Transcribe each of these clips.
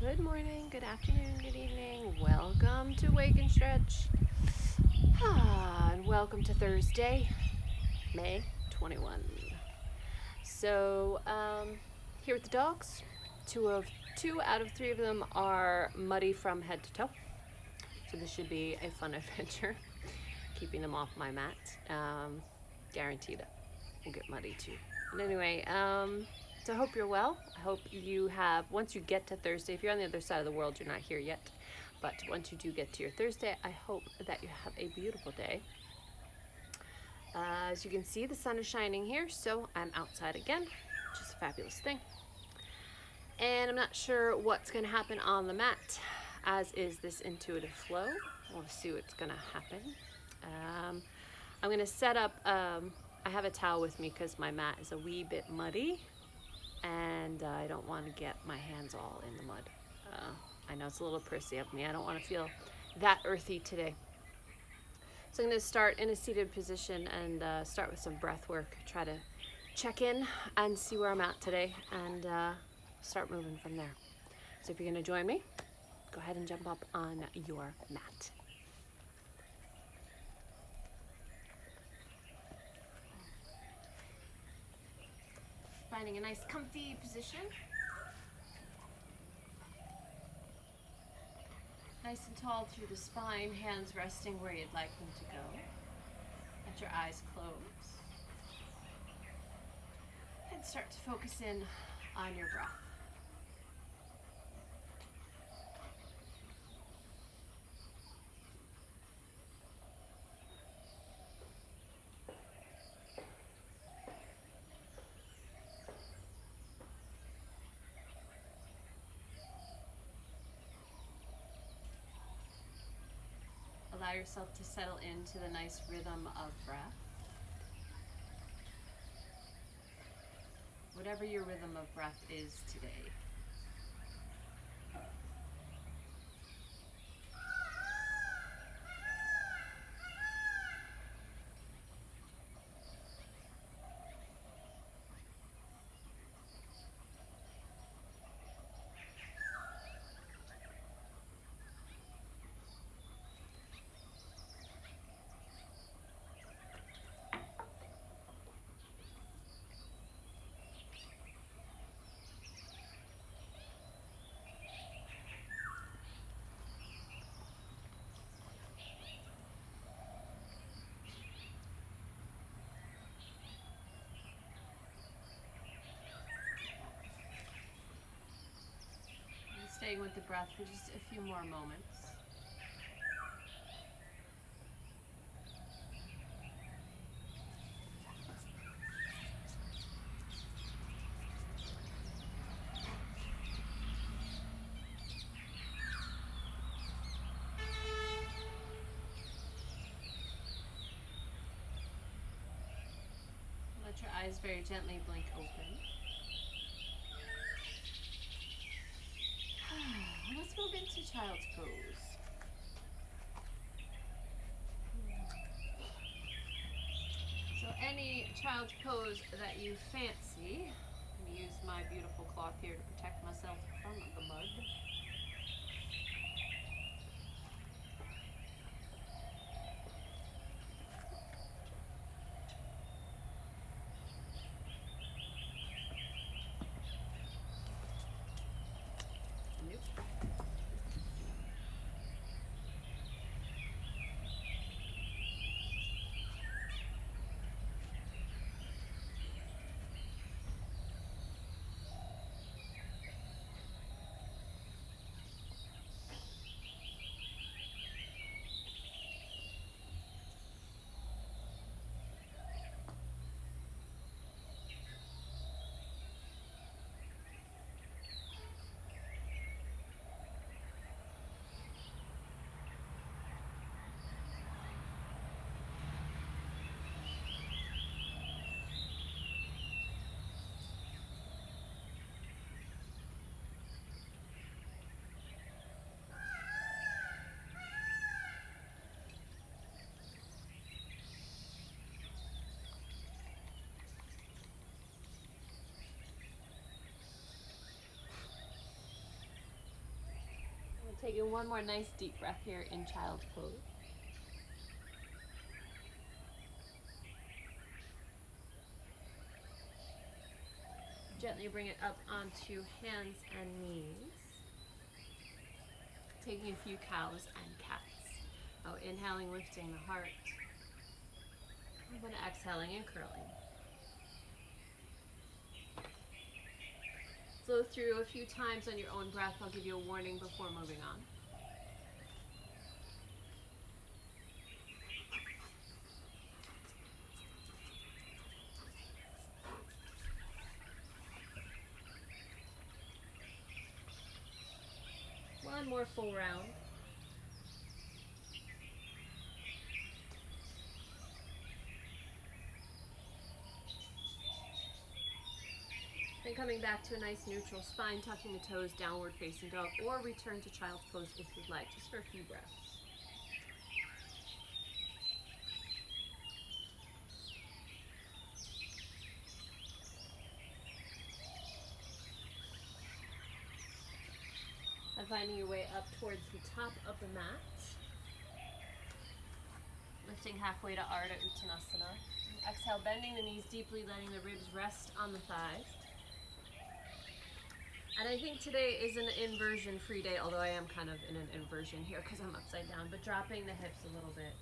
Good morning, good afternoon, good evening. Welcome to Wake and Stretch. And welcome to Thursday, May 21. So, here with the dogs. Two out of three of them are muddy from head to toe. So this should be a fun adventure. Keeping them off my mat. Guaranteed will get muddy too. But anyway, so I hope you're well. I hope you have, once you get to Thursday, if you're on the other side of the world, you're not here yet. But once you do get to your Thursday, I hope that you have a beautiful day. As you can see, the sun is shining here, so I'm outside again, which is a fabulous thing. And I'm not sure what's going to happen on the mat, as is this intuitive flow. We'll see what's going to happen. I'm going to set up, I have a towel with me because my mat is a wee bit muddy, and I don't want to get my hands all in the mud. I know it's a little prissy of me. I don't want to feel that earthy today. So I'm going to start in a seated position and start with some breath work. Try to check in and see where I'm at today and start moving from there. So if you're going to join me, go ahead and jump up on your mat. Finding a nice comfy position. Nice and tall through the spine, hands resting where you'd like them to go. Let your eyes close. And start to focus in on your breath. Allow yourself to settle into the nice rhythm of breath. Whatever your rhythm of breath is today. Staying with the breath for just a few more moments. Let your eyes very gently blink open. Let's move into child's pose. So any child's pose that you fancy, I'm going to use my beautiful cloth here to protect myself from the mud. Taking one more nice deep breath here in child's pose. Gently bring it up onto hands and knees. Taking a few cows and cats. Oh, inhaling, lifting the heart. And then exhaling and curling. Flow through a few times on your own breath. I'll give you a warning before moving on. One more full round. Then coming back to a nice neutral spine, tucking the toes, downward facing dog, or return to child's pose if you'd like, just for a few breaths. And finding your way up towards the top of the mat. Lifting halfway to Ardha Uttanasana. Exhale, bending the knees deeply, letting the ribs rest on the thighs. And I think today is an inversion free day, although I am kind of in an inversion here because I'm upside down, but dropping the hips a little bit.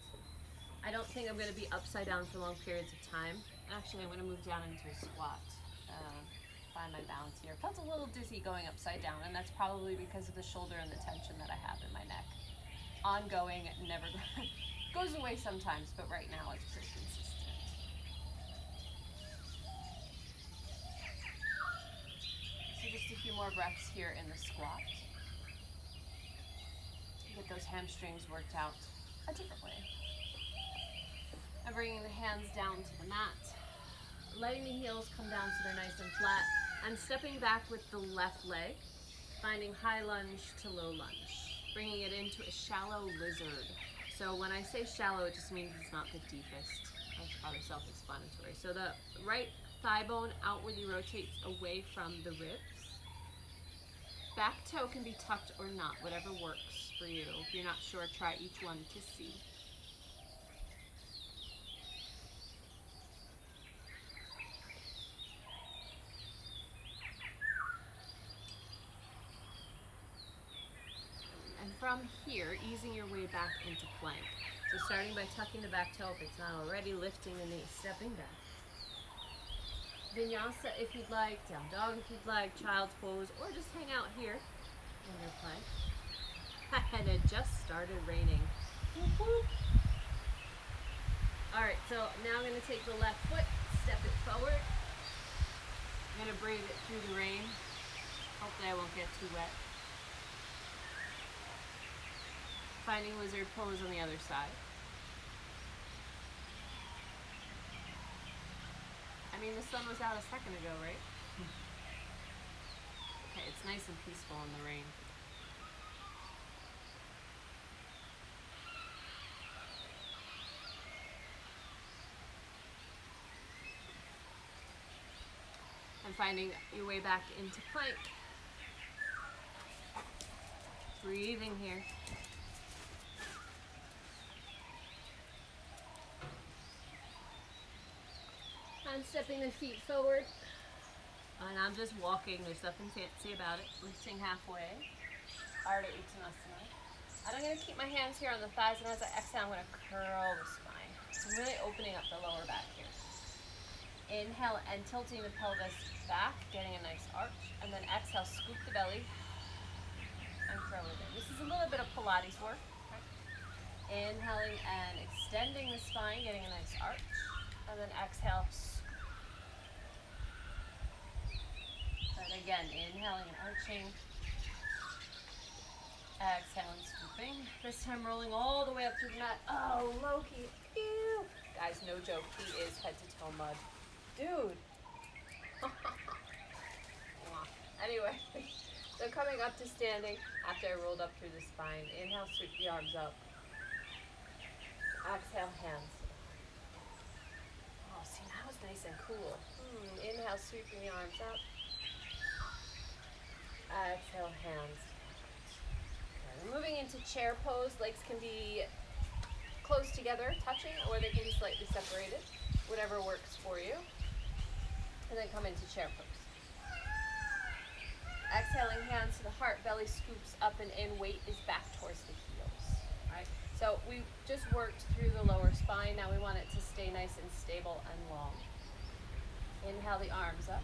I don't think I'm going to be upside down for long periods of time. Actually, I'm going to move down into a squat. Find my balance here. Felt a little dizzy going upside down, and that's probably because of the shoulder and the tension that I have in my neck. Ongoing, never goes away sometimes, but right now it's pretty consistent. So just a few more breaths here in the squat. Get those hamstrings worked out a different way. And bringing the hands down to the mat. Letting the heels come down so they're nice and flat. And stepping back with the left leg. Finding high lunge to low lunge. Bringing it into a shallow lizard. So when I say shallow, it just means it's not the deepest. That's probably self-explanatory. So the right thigh bone outwardly rotates away from the ribs. Back toe can be tucked or not, whatever works for you. If you're not sure, try each one to see. And from here, easing your way back into plank. So starting by tucking the back toe if it's not already, lifting the knee, stepping back. Vinyasa if you'd like, down dog if you'd like, child's pose, or just hang out here in your plank. And it just started raining. Whoop, whoop. All right, so now I'm going to take the left foot, step it forward. I'm going to brave it through the rain. Hopefully I won't get too wet. Finding lizard pose on the other side. I mean, the sun was out a second ago, right? Okay, it's nice and peaceful in the rain. And finding your way back into plank. Breathing here. And stepping the feet forward. And I'm just walking, there's nothing fancy about it. Lifting halfway. Ardha Uttanasana. And I'm going to keep my hands here on the thighs, and as I exhale, I'm going to curl the spine. So I'm really opening up the lower back here. Inhale and tilting the pelvis back, getting a nice arch. And then exhale, scoop the belly and curl it in. This is a little bit of Pilates work. Okay. Inhaling and extending the spine, getting a nice arch. And then exhale. And again, inhaling and arching. Exhaling, scooping. This time rolling all the way up through the mat. Oh, Loki. Ew. Guys, no joke. He is head to toe mud. Dude. Anyway, so coming up to standing after I rolled up through the spine. Inhale, sweep the arms up. Exhale, hands. Oh, see, that was nice and cool. Inhale, sweeping the arms up. Exhale, hands. And moving into chair pose, legs can be close together, touching, or they can be slightly separated, whatever works for you. And then come into chair pose. Exhaling, hands to the heart, belly scoops up and in, weight is back towards the heels. Right? So we just worked through the lower spine, now we want it to stay nice and stable and long. Inhale the arms up.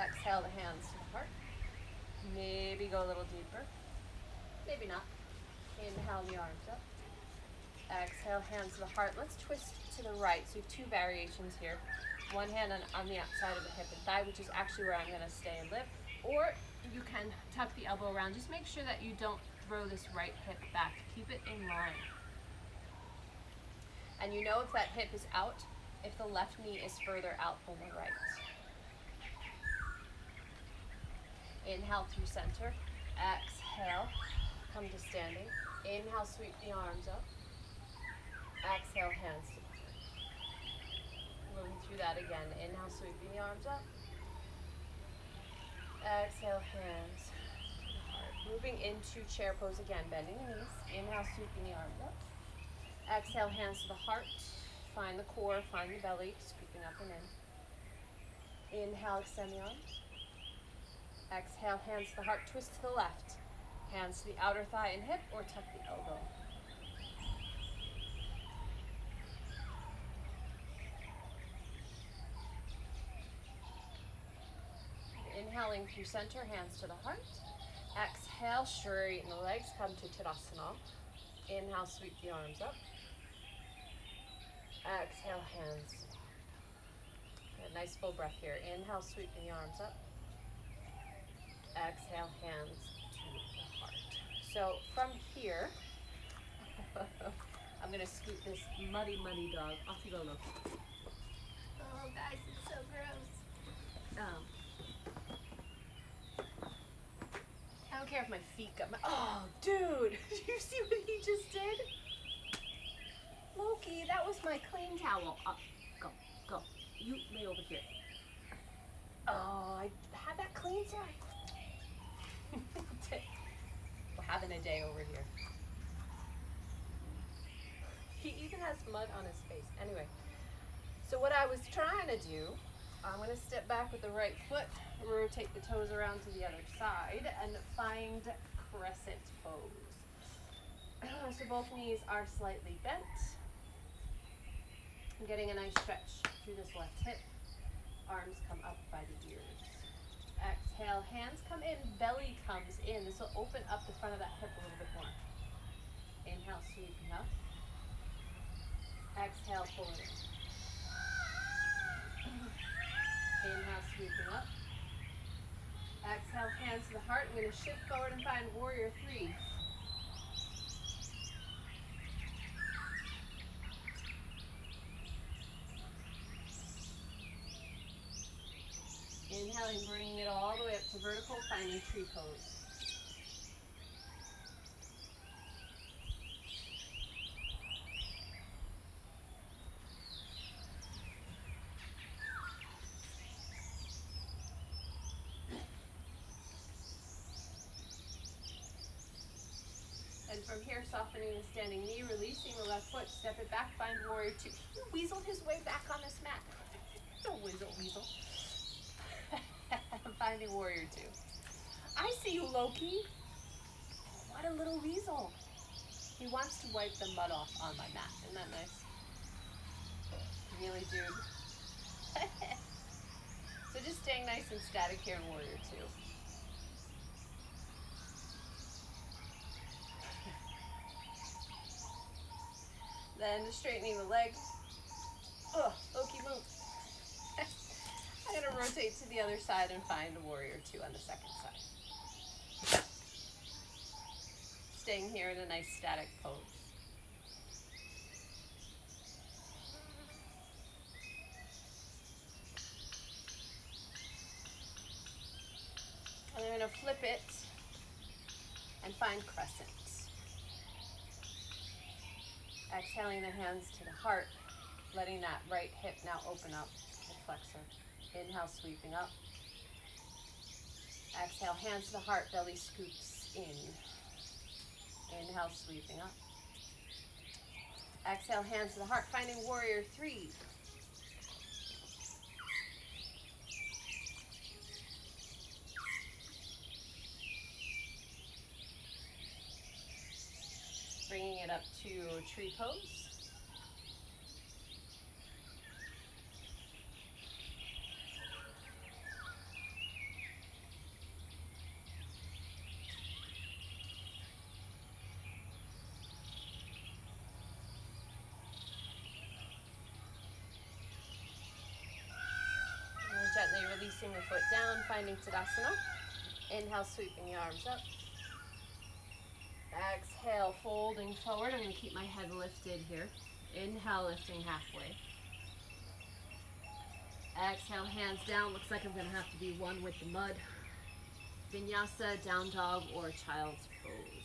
Exhale the hands to the heart. Maybe go a little deeper. Maybe not. Inhale the arms up. Exhale, hands to the heart. Let's twist to the right. So you have two variations here. One hand on the outside of the hip and thigh, which is actually where I'm going to stay and live. Or you can tuck the elbow around. Just make sure that you don't throw this right hip back. Keep it in line. And you know if that hip is out, if the left knee is further out than the right. Inhale through center. Exhale, come to standing. Inhale, sweep the arms up. Exhale, hands to the heart. Moving through that again. Inhale, sweeping the arms up. Exhale, hands to the heart. Moving into chair pose again, bending the knees. Inhale, sweeping the arms up. Exhale, hands to the heart. Find the core, find the belly, scooping up and in. Inhale, extend the arms. Exhale, hands to the heart, twist to the left. Hands to the outer thigh and hip, or tuck the elbow. Inhaling through center, hands to the heart. Exhale, straighten the legs, come to Tadasana. Inhale, sweep the arms up. Exhale, hands. Good, nice full breath here. Inhale, sweeping the arms up. Exhale, hands to the heart. So from here, I'm going to scoot this muddy dog. Off you go, Loki. Oh, guys, it's so gross. I don't care if my feet got my... Oh, dude! Did you see what he just did? Loki, that was my clean towel. Up, go. You lay over here. Oh, I had that clean towel. We're having a day over here. He even has mud on his face. Anyway, so what I was trying to do, I'm going to step back with the right foot, rotate the toes around to the other side, and find crescent pose. So both knees are slightly bent. I'm getting a nice stretch through this left hip. Arms come up by the ears. Exhale, hands come in, belly comes in. This will open up the front of that hip a little bit more. Inhale, sweeping up. Exhale, pull it in. Inhale, sweeping up. Exhale, hands to the heart. I'm going to shift forward and find warrior three. Inhaling, bringing it all the way up to vertical, finding tree pose. And from here, softening the standing knee, releasing the left foot, step it back, find warrior two. He weaseled his way back on this mat. Don't weasel. I'm finding warrior two. I see you, Loki. What a little weasel. He wants to wipe the mud off on my mat. Isn't that nice? Really, dude. So just staying nice and static here in warrior two. Then just straightening the leg. Oh, Loki, move. I'm going to rotate to the other side and find a warrior two on the second side. Staying here in a nice static pose. And I'm going to flip it and find crescent. Exhaling the hands to the heart, letting that right hip now open up, the flexor. Inhale, sweeping up. Exhale, hands to the heart, belly scoops. in. Inhale, sweeping up. Exhale, hands to the heart, finding warrior 3. Bringing it up to tree pose. Gently releasing the foot down, finding Tadasana. Inhale, sweeping the arms up. Exhale, folding forward. I'm going to keep my head lifted here. Inhale, lifting halfway. Exhale, hands down. Looks like I'm going to have to be one with the mud. Vinyasa, down dog, or child's pose.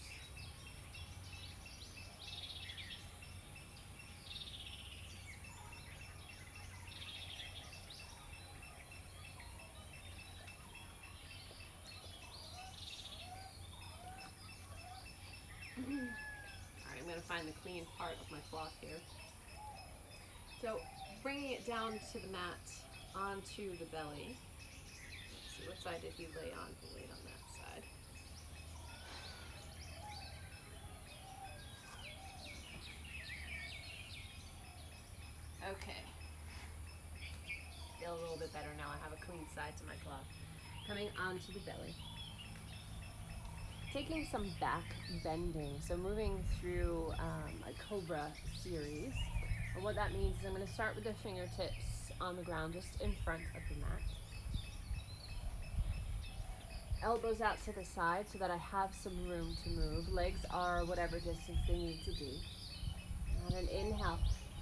Alright, I'm going to find the clean part of my cloth here. So, bringing it down to the mat, onto the belly. Let's see, what side did he lay on? He laid on that side. Okay. Feel a little bit better now. I have a clean side to my cloth. Coming onto the belly. Taking some back bending, so moving through a cobra series. And what that means is I'm going to start with the fingertips on the ground just in front of the mat. Elbows out to the side so that I have some room to move. Legs are whatever distance they need to be. On an inhale,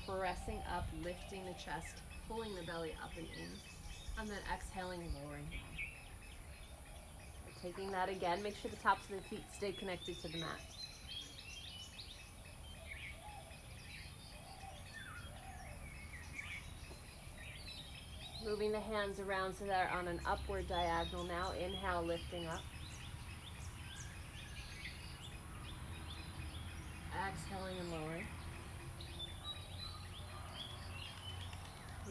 pressing up, lifting the chest, pulling the belly up and in. And then exhaling, lowering down. Taking that again, make sure the tops of the feet stay connected to the mat. Moving the hands around so they're on an upward diagonal now. Inhale, lifting up. Exhaling and lowering.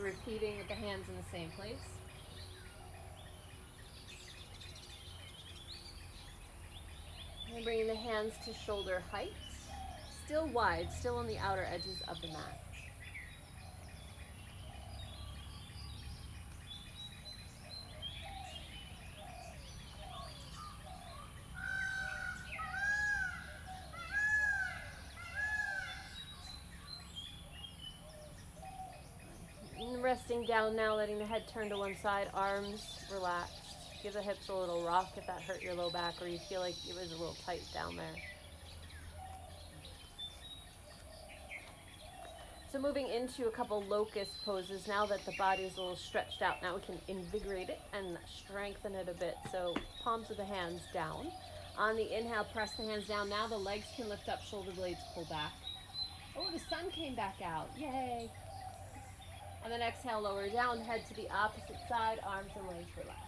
Repeating with the hands in the same place. And bringing the hands to shoulder height. Still wide, still on the outer edges of the mat. And resting down now, letting the head turn to one side, arms relaxed. Give the hips a little rock if that hurt your low back or you feel like it was a little tight down there. So moving into a couple locust poses now that the body is a little stretched out. Now we can invigorate it and strengthen it a bit. So palms of the hands down. On the inhale, press the hands down. Now the legs can lift up, shoulder blades pull back. Oh, the sun came back out. Yay! And then exhale, lower down, head to the opposite side, arms and legs relax.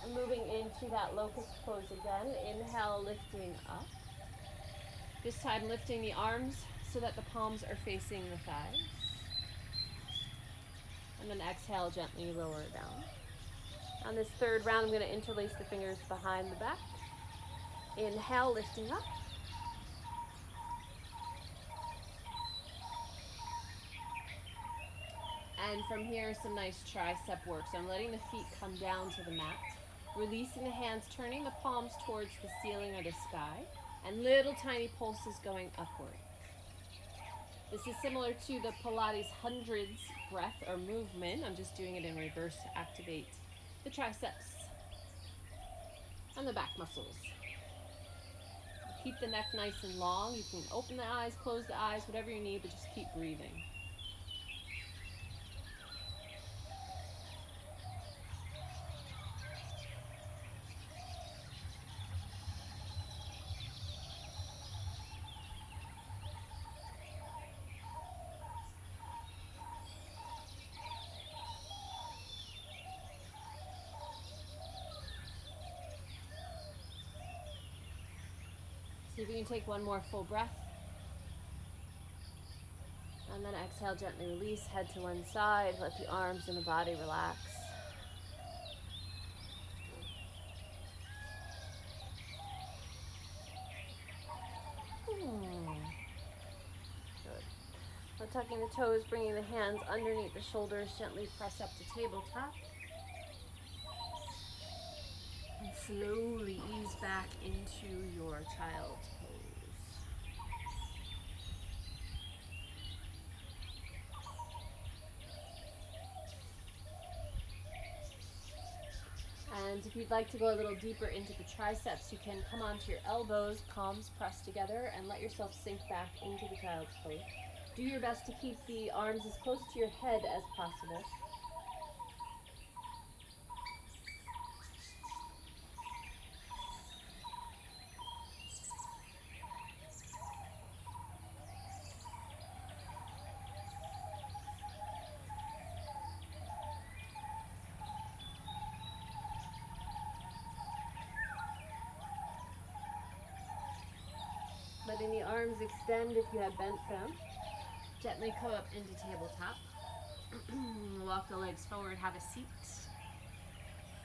And moving into that locust pose again. Inhale, lifting up. This time lifting the arms so that the palms are facing the thighs. And then exhale, gently lower it down. On this third round, I'm going to interlace the fingers behind the back. Inhale, lifting up. And from here, some nice tricep work. So I'm letting the feet come down to the mat. Releasing the hands, turning the palms towards the ceiling or the sky. And little tiny pulses going upward. This is similar to the Pilates hundreds breath or movement. I'm just doing it in reverse to activate the triceps and the back muscles. Keep the neck nice and long. You can open the eyes, close the eyes, whatever you need, but just keep breathing. See if you can take one more full breath. And then exhale, gently release, head to one side, let the arms and the body relax. Good. Now tucking the toes, bringing the hands underneath the shoulders, gently press up to tabletop. And slowly ease back into your child's pose. And if you'd like to go a little deeper into the triceps, you can come onto your elbows, palms pressed together, and let yourself sink back into the child's pose. Do your best to keep the arms as close to your head as possible. Letting the arms extend if you have bent them. Gently come up into tabletop. Walk the legs forward, have a seat.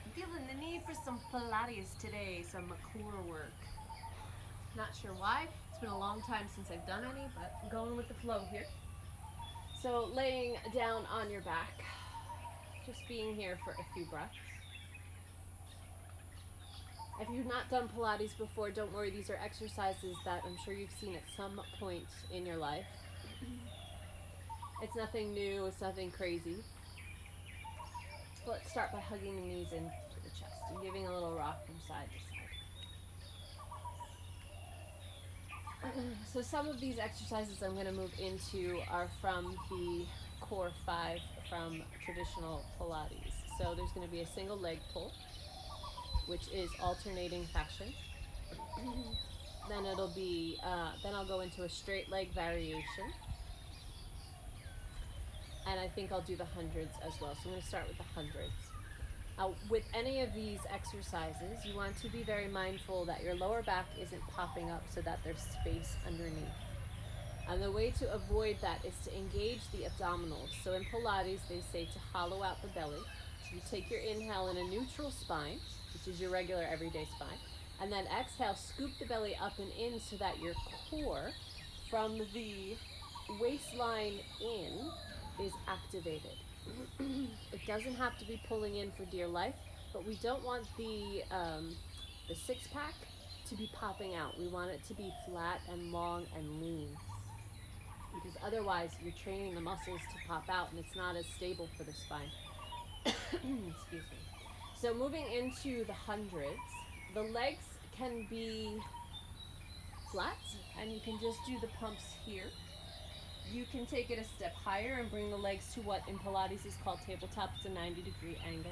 I'm feeling the need for some Pilates today, some core work. Not sure why. It's been a long time since I've done any, but I'm going with the flow here. So laying down on your back, just being here for a few breaths. If you've not done Pilates before, don't worry, these are exercises that I'm sure you've seen at some point in your life. It's nothing new, it's nothing crazy. So let's start by hugging the knees into the chest and giving a little rock from side to side. So some of these exercises I'm going to move into are from the core 5 from traditional Pilates. So there's going to be a single leg pull, which is alternating fashion. Then it'll be, then I'll go into a straight leg variation. And I think I'll do the hundreds as well. So I'm going to start with the hundreds. With any of these exercises, you want to be very mindful that your lower back isn't popping up so that there's space underneath. And the way to avoid that is to engage the abdominals. So in Pilates, they say to hollow out the belly. So you take your inhale in a neutral spine, which is your regular everyday spine. And then exhale, scoop the belly up and in so that your core from the waistline in is activated. It doesn't have to be pulling in for dear life, but we don't want the six-pack to be popping out. We want it to be flat and long and lean, because otherwise you're training the muscles to pop out and it's not as stable for the spine. Excuse me. So moving into the hundreds, the legs can be flat and you can just do the pumps here. You can take it a step higher and bring the legs to what in Pilates is called tabletop. It's a 90-degree angle.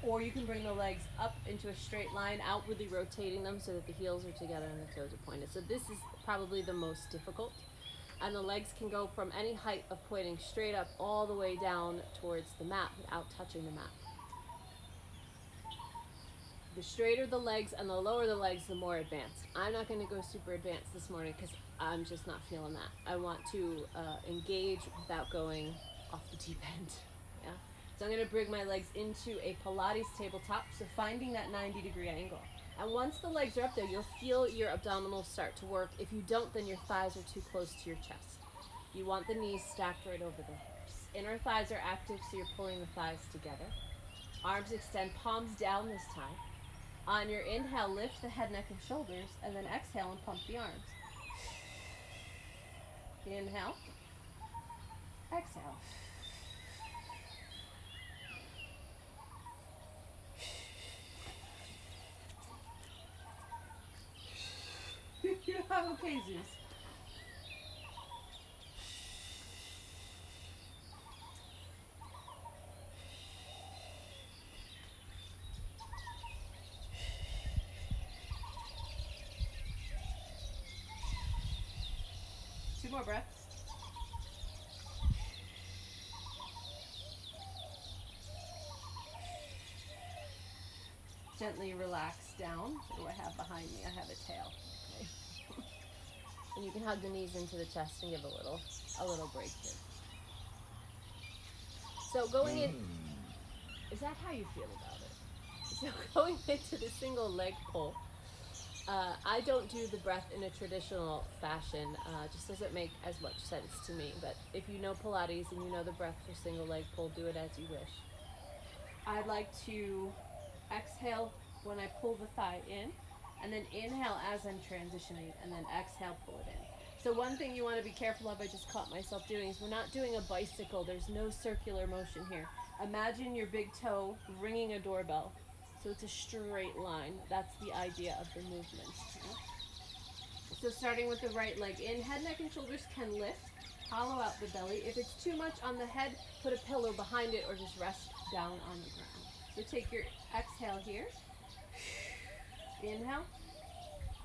Or you can bring the legs up into a straight line, outwardly rotating them so that the heels are together and the toes are pointed. So this is probably the most difficult. And the legs can go from any height of pointing straight up all the way down towards the mat without touching the mat. The straighter the legs and the lower the legs, the more advanced. I'm not going to go super advanced this morning because I'm just not feeling that. I want to engage without going off the deep end. Yeah. So I'm going to bring my legs into a Pilates tabletop, so finding that 90-degree angle. And once the legs are up there, you'll feel your abdominals start to work. If you don't, then your thighs are too close to your chest. You want the knees stacked right over the hips. Inner thighs are active, so you're pulling the thighs together. Arms extend, palms down this time. On your inhale, lift the head, neck, and shoulders, and then exhale and pump the arms. Inhale. Exhale. Okay, Zeus. Two more breaths. Gently relax down. What do I have behind me? I have a tail. Okay. And you can hug the knees into the chest and give a little break here. So going in, is that how you feel about it? So going into the single leg pull, I don't do the breath in a traditional fashion, just doesn't make as much sense to me. But if you know Pilates and you know the breath for single leg pull, do it as you wish. I'd like to exhale when I pull the thigh in, and then inhale as I'm transitioning, and then exhale, pull it in. So one thing you want to be careful of, I just caught myself doing, is we're not doing a bicycle. There's no circular motion here. Imagine your big toe ringing a doorbell. So it's a straight line. That's the idea of the movement. So starting with the right leg in, head, neck, and shoulders can lift. Hollow out the belly. If it's too much on the head, put a pillow behind it or just rest down on the ground. So take your exhale here. Inhale.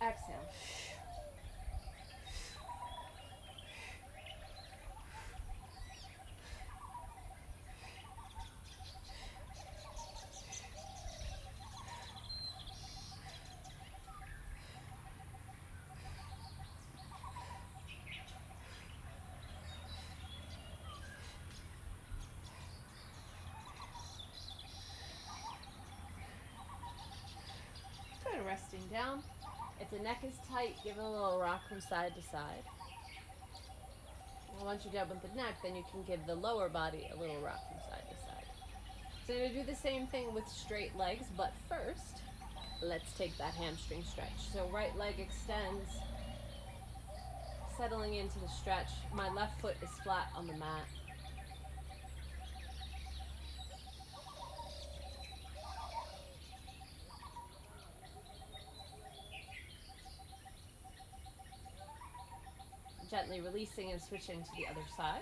Exhale. Resting down. If the neck is tight, give it a little rock from side to side. And once you're done with the neck, then you can give the lower body a little rock from side to side. So I'm going to do the same thing with straight legs, but first, let's take that hamstring stretch. So right leg extends, settling into the stretch. My left foot is flat on the mat. Gently releasing and switching to the other side.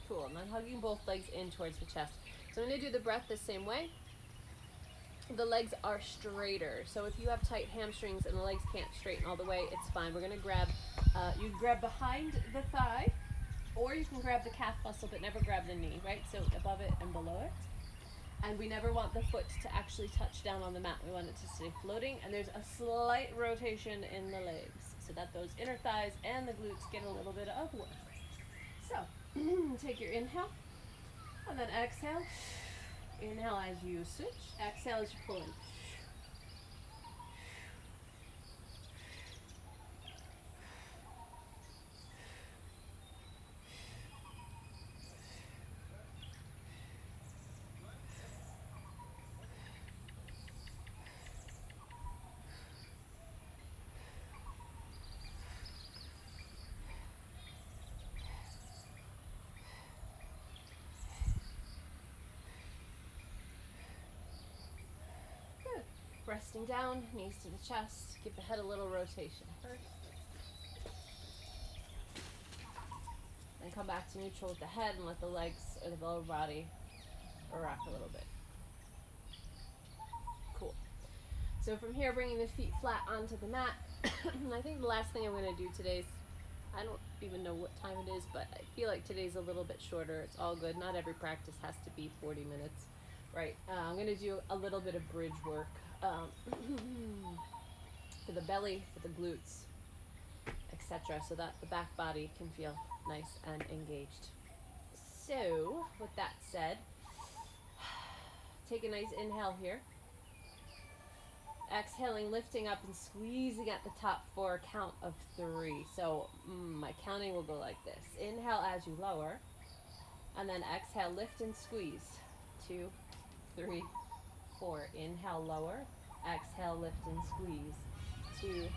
Cool, and then hugging both legs in towards the chest. So I'm going to do the breath the same way. The legs are straighter. So if you have tight hamstrings and the legs can't straighten all the way, it's fine. We're going to grab, you grab behind the thigh, or you can grab the calf muscle, but never grab the knee, right? So above it and below it. And we never want the foot to actually touch down on the mat. We want it to stay floating. And there's a slight rotation in the legs so that those inner thighs and the glutes get a little bit of work. So take your inhale and then exhale. Inhale as you switch. Exhale as you pull in. Resting down, knees to the chest. Give the head a little rotation first. Then come back to neutral with the head and let the legs or the lower body rock a little bit. Cool. So from here, bringing the feet flat onto the mat. I think the last thing I'm going to do today is, I don't even know what time it is, but I feel like today's a little bit shorter. It's all good. Not every practice has to be 40 minutes, right? I'm going to do a little bit of bridge work. For the belly, for the glutes, etc., so that the back body can feel nice and engaged. So, with that said, take a nice inhale here. Exhaling, lifting up and squeezing at the top for a count of 3. So, my counting will go like this. Inhale as you lower, and then exhale, lift and squeeze. 2, 3, 4. Inhale, lower. Exhale, lift and squeeze. 2,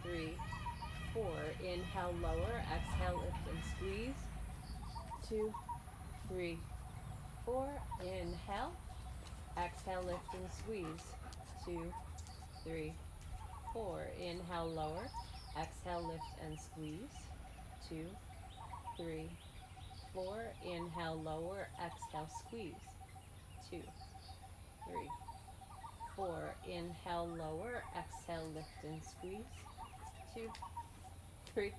3, 4. Inhale, lower. Exhale, lift and squeeze. 2, 3, 4. Inhale. Exhale, lift and squeeze. 2, 3, 4. Inhale, lower. Exhale, lift and squeeze. 2, 3, 4. Inhale, lower. Exhale, squeeze. 2, 3, 4. Inhale, lower. Exhale, lift and squeeze. 2, 3,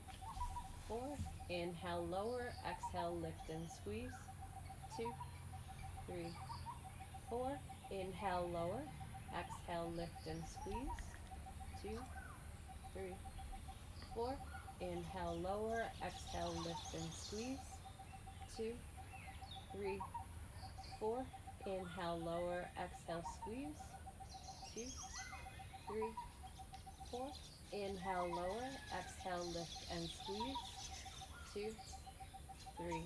4. Inhale, lower. Exhale, lift and squeeze. 2, 3, 4. Inhale, lower. Exhale, lift and squeeze. 2, 3, 4. Inhale, lower. Exhale, lift and squeeze. 2, 3, 4. Inhale, lower. Exhale, squeeze. 2, 3, 4. Inhale, lower. Exhale, lift and squeeze. 2, 3,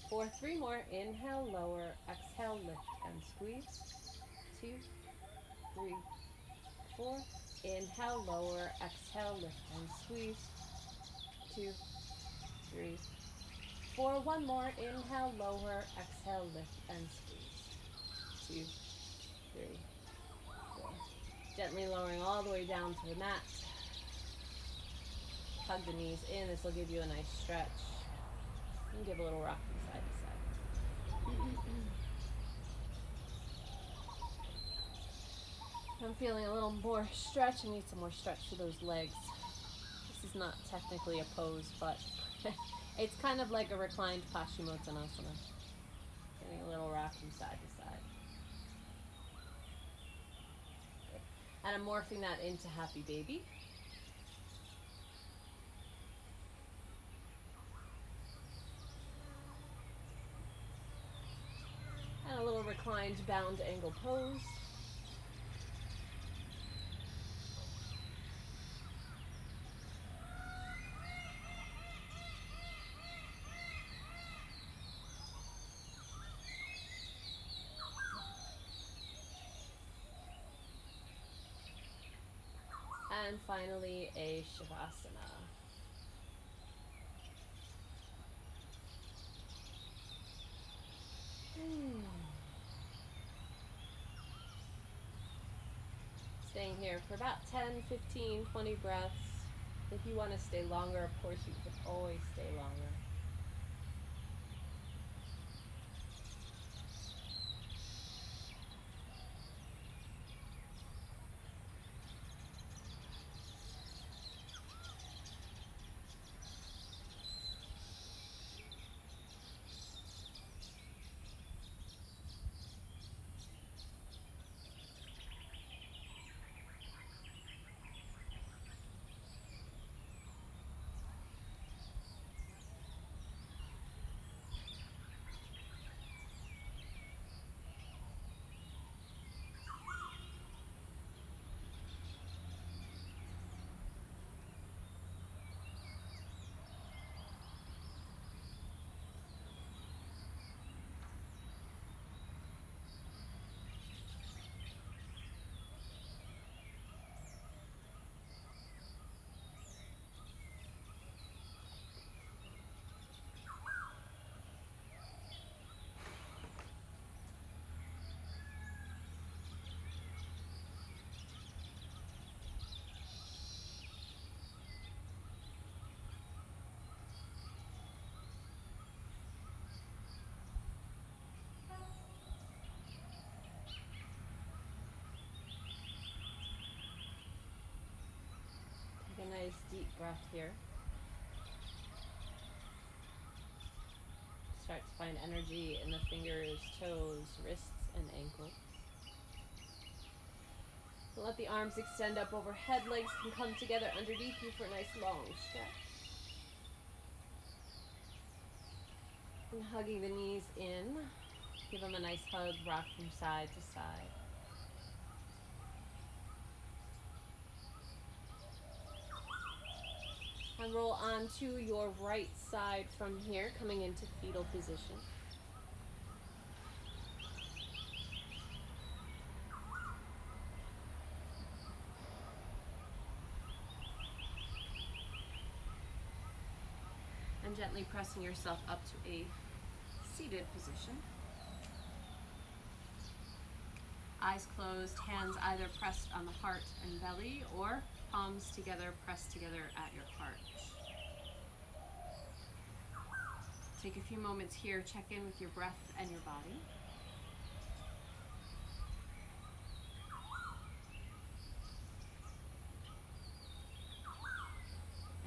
4. 3 more. Inhale, lower. Exhale, lift and squeeze. 2, 3, 4. Inhale, lower. Exhale, lift and squeeze. 2, 3, 4. 1 more. Inhale, lower. Exhale, lift and squeeze. 2, 3, 4. Gently lowering all the way down to the mat. Hug the knees in. This will give you a nice stretch. And give a little rock from side to side. I'm feeling a little more stretch. I need some more stretch for those legs. This is not technically a pose, but it's kind of like a reclined Paschimottanasana. Getting a little rock from side to side. Good. And I'm morphing that into Happy Baby. And a little reclined bound angle pose. And finally, a Shavasana. Staying here for about 10, 15, 20 breaths. If you want to stay longer, of course, you can always stay longer. Take a nice deep breath here. Start to find energy in the fingers, toes, wrists, and ankles. Let the arms extend up overhead. Legs can come together underneath you for a nice long stretch. And hugging the knees in. Give them a nice hug, rock from side to side. And roll onto your right side from here, coming into fetal position. And gently pressing yourself up to a seated position. Eyes closed, hands either pressed on the heart and belly or palms together, pressed together at your heart. Take a few moments here, check in with your breath and your body.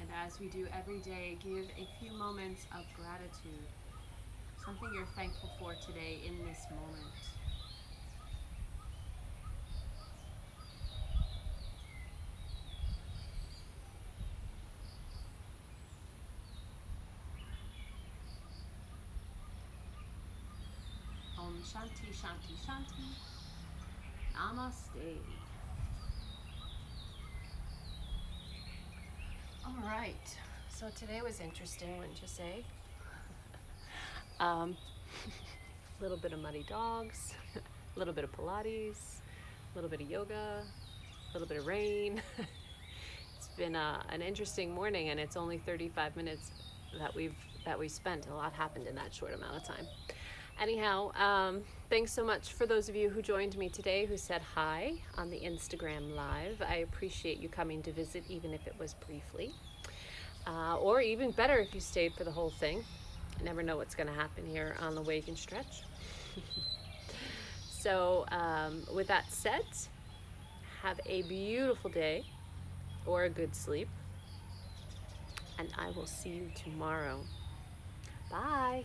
And as we do every day, give a few moments of gratitude, something you're thankful for today in this moment. Om Shanti Shanti Shanti. Namaste. All right, so today was interesting, wouldn't you say? A little bit of muddy dogs, a little bit of Pilates, a little bit of yoga, a little bit of rain. It's been an interesting morning, and it's only 35 minutes that we spent. A lot happened in that short amount of time. Anyhow, thanks so much for those of you who joined me today, who said hi on the Instagram Live. I appreciate you coming to visit, even if it was briefly. Or even better if you stayed for the whole thing. You never know what's going to happen here on the Wake and Stretch. So with that said, have a beautiful day or a good sleep. And I will see you tomorrow. Bye.